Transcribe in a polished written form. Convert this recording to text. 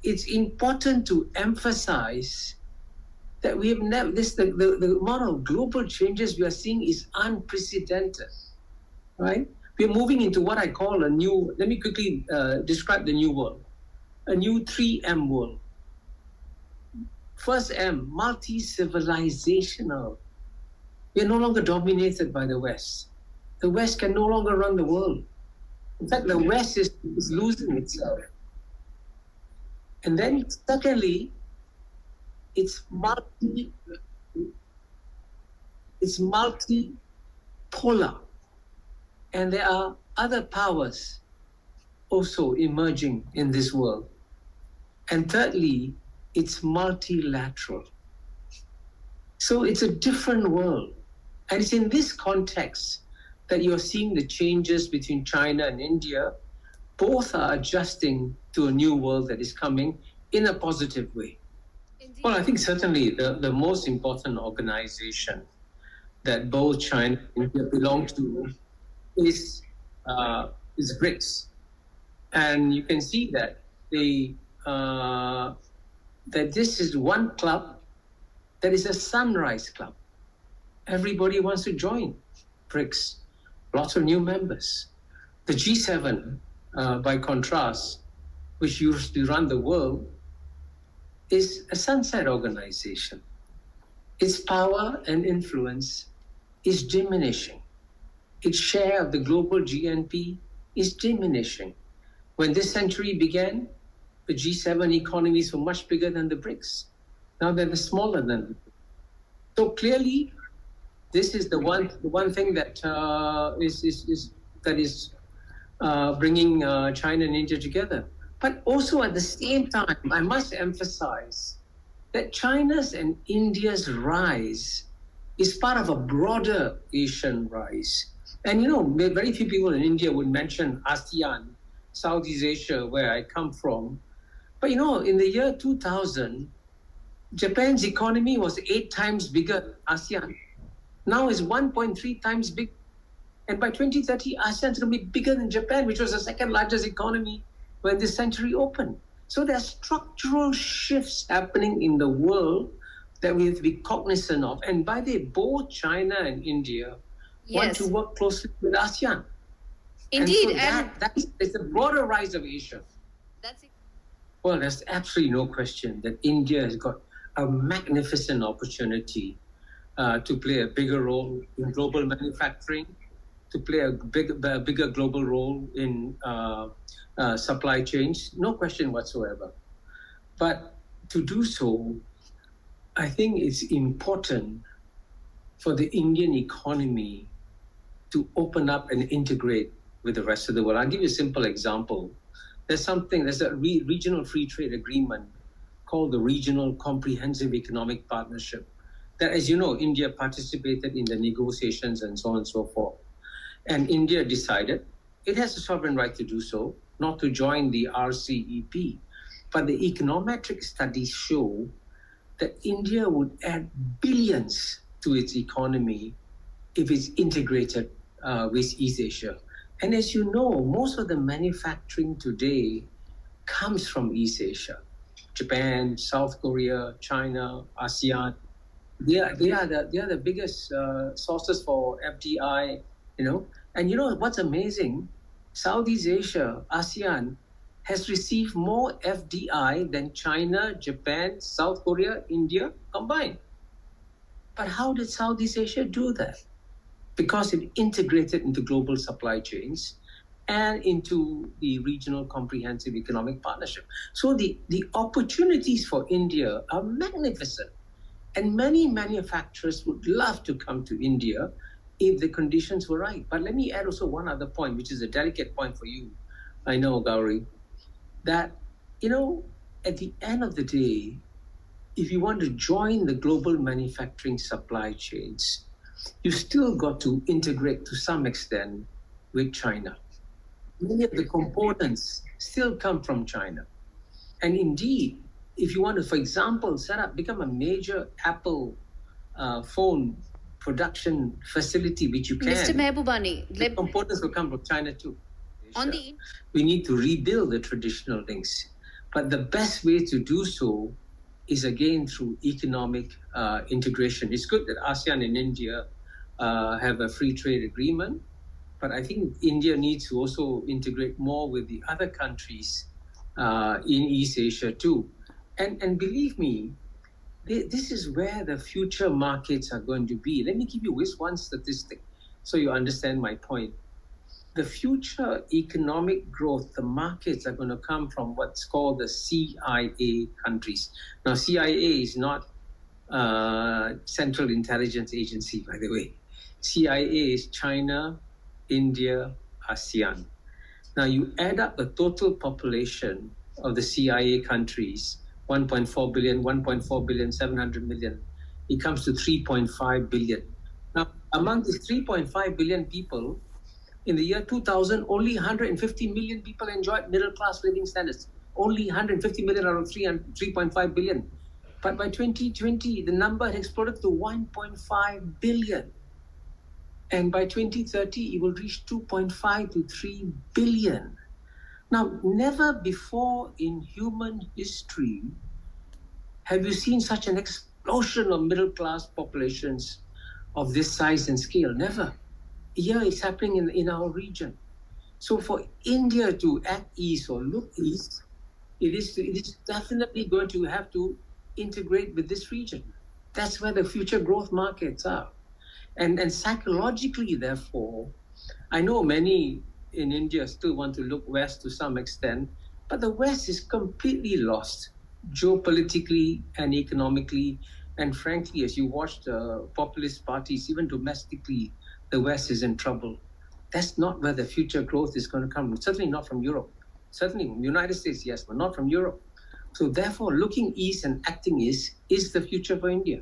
it's important to emphasize that we have never, the amount of global changes we are seeing is unprecedented, right? We're moving into what I call a new, let me quickly describe the new world, a new 3M world. First M, multi-civilizational. We are no longer dominated by the West. The West can no longer run the world. In fact, the West is losing itself. And then secondly, it's multipolar. And there are other powers also emerging in this world. And thirdly, it's multilateral. So it's a different world. And it's in this context that you're seeing the changes between China and India. Both are adjusting to a new world that is coming in a positive way. Indeed. Well, I think certainly the most important organization that both China and India belong to is BRICS. And you can see that that this is one club that is a sunrise club. Everybody wants to join BRICS. Lots of new members. The G7, by contrast, which used to run the world, is a sunset organization. Its power and influence is diminishing. Its share of the global GNP is diminishing. When this century began, the G7 economies were much bigger than the BRICS. Now they're smaller than them. So clearly, this is the one thing that is bringing China and India together. But also at the same time, I must emphasize that China's and India's rise is part of a broader Asian rise. And very few people in India would mention ASEAN, Southeast Asia, where I come from. But in the year 2000, Japan's economy was 8 times bigger than ASEAN. Now it's 1.3 times big. And by 2030, ASEAN is going to be bigger than Japan, which was the second largest economy when this century opened. So there are structural shifts happening in the world that we have to be cognizant of. And by the way, both China and India want to work closely with ASEAN. Indeed. And so it's the broader rise of Asia. Well, there's absolutely no question that India has got a magnificent opportunity to play a bigger role in global manufacturing, to play a bigger global role in supply chains, no question whatsoever. But to do so, I think it's important for the Indian economy to open up and integrate with the rest of the world. I'll give you a simple example. There's a regional free trade agreement called the Regional Comprehensive Economic Partnership that, as you know, India participated in the negotiations and so on and so forth. And India decided, it has a sovereign right to do so, not to join the RCEP. But the econometric studies show that India would add billions to its economy if it's integrated with East Asia. And as you know, most of the manufacturing today comes from East Asia. Japan, South Korea, China, ASEAN. They are the biggest sources for FDI, And what's amazing? Southeast Asia, ASEAN, has received more FDI than China, Japan, South Korea, India combined. But how did Southeast Asia do that? Because it integrated into global supply chains and into the Regional Comprehensive Economic Partnership. So the opportunities for India are magnificent. And many manufacturers would love to come to India if the conditions were right. But let me add also one other point, which is a delicate point for you, I know, Gauri, that, at the end of the day, if you want to join the global manufacturing supply chains, you still got to integrate to some extent with China. Many of the components still come from China. And indeed, if you want to, for example, become a major Apple phone production facility, which you can. Mr. Mahbubani, the components will come from China too. We need to rebuild the traditional links. But the best way to do so is again through economic integration. It's good that ASEAN and India have a free trade agreement, but I think India needs to also integrate more with the other countries in East Asia too. And believe me, this is where the future markets are going to be. Let me give you this one statistic so you understand my point. The future economic growth, the markets are going to come from what's called the CIA countries. Now, CIA is not Central Intelligence Agency, by the way. CIA is China, India, ASEAN. Now, you add up the total population of the CIA countries, 1.4 billion, 1.4 billion, 700 million. It comes to 3.5 billion. Now, among these 3.5 billion people, in the year 2000, only 150 million people enjoyed middle-class living standards. Only 150 million out of 3.5 billion. But by 2020, the number had exploded to 1.5 billion. And by 2030, it will reach 2.5 to 3 billion. Now, never before in human history have you seen such an explosion of middle-class populations of this size and scale. Never. Here it's happening in our region. So for India to act east or look east, it is definitely going to have to integrate with this region. That's where the future growth markets are. And psychologically, therefore, I know many in India still want to look west to some extent, but the West is completely lost geopolitically and economically. And frankly, as you watch the populist parties, even domestically, the West is in trouble. That's not where the future growth is going to come. Certainly not from Europe. Certainly from the United States, yes, but not from Europe. So therefore, looking east and acting east is the future for India.